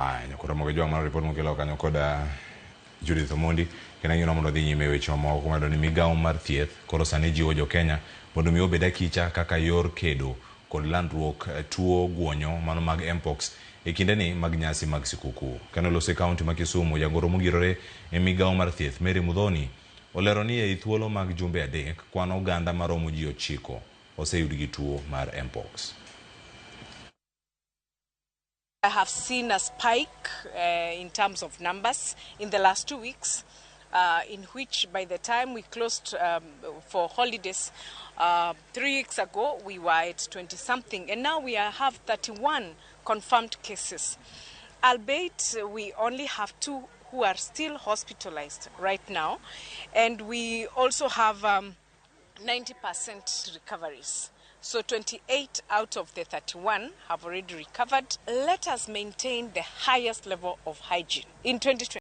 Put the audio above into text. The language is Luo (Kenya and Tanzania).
Ramogi jwang report mokelo kanyo koda Judith Omondi kena ngino mondo dhi nyime weche mamoko kumado ni migawo mar thieth koro sani jiwo jo Kenya mondo mi obed akicha kaka yor kedo kod landruok tuo guonyo mano mag Mpox e kindeni mag nyasi mag sikuku. Kano lose kaunti ma Kisumu jagoro mogirore e migawo mar thieth Mary Mudhoni olero ni e thuolo mag jumbe adek kwan oganda maromo ji 9 oseyud gi tuo mar Mpox. I have seen a spike in terms of numbers in the last 2 weeks, in which by the time we closed for holidays 3 weeks ago, we were at 20-something, and now we have 31 confirmed cases. Albeit we only have 2 who are still hospitalized right now, and we also have 90% recoveries. So 28 out of the 31 have already recovered. Let us maintain the highest level of hygiene. In 2020.